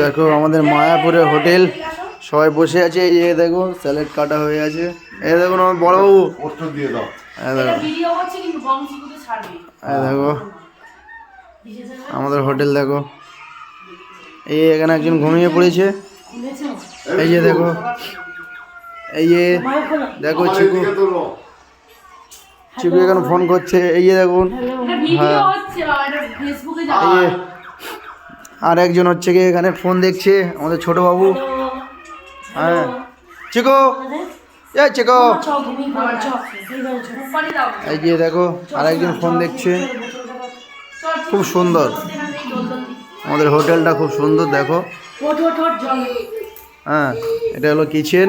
দেখো আমাদের মায়াপুরে হোটেল, সবাই বসে আছে। এই যে দেখো স্যালাড কাটা হয়ে আছে। এই দেখুন আমার বড়বাবু, দেখো আমাদের হোটেল দেখো। এই এখানে একজন ঘুমিয়ে পড়েছে। এই যে দেখো, এই যে দেখো চিকু, চিকু এখানে ফোন করছে। এই যে দেখুন, হ্যাঁ এই যে আর একজন হচ্ছে কি এখানে ফোন দেখছে, আমাদের ছোট বাবু। হ্যাঁ চিকু, এই চিকু, এই যে দেখো আর একজন ফোন দেখছে। খুব সুন্দর আমাদের হোটেলটা, খুব সুন্দর দেখো। হ্যাঁ এটা হলো কিচেন,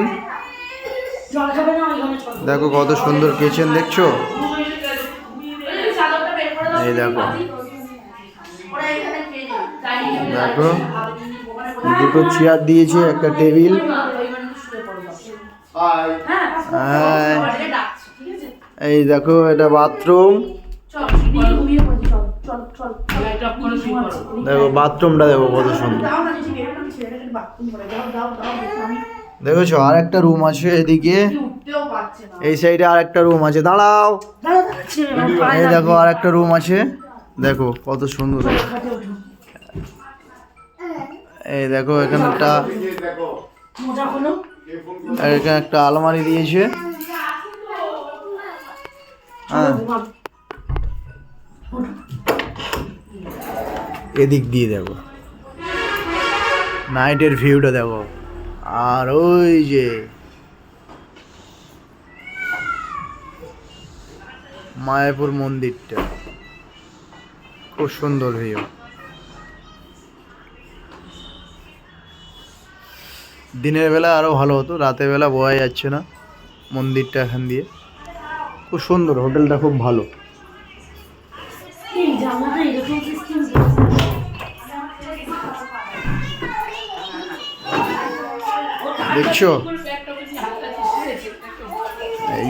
দেখো কত সুন্দর কিচেন দেখছো। এই দেখো, দেখো দুটো চেয়ার দিয়েছে, একটা টেবিল। হ্যাঁ এই দেখো এটা বাথরুম, দেখো বাথরুমটা দেখো কত সুন্দর দেখেছো। আর একটা রুম আছে এদিকে, এই সাইডে আর একটা রুম আছে। দাঁড়াও, এই দেখো আর একটা রুম আছে, দেখো কত সুন্দর। এই দেখো এখানে একটা আলমারি দিয়েছে। হ্যাঁ এদিক দিয়ে দেখো নাইটের ভিউটা দেখো। আর ওই যে মায়াপুর মন্দিরটা, খুব সুন্দর ভিউ। দিনের বেলা আরও ভালো হতো, রাতের বেলা বোঝা যাচ্ছে না মন্দিরটা এখান দিয়ে। খুব সুন্দর হোটেলটা, খুব ভালো। দেখছো এই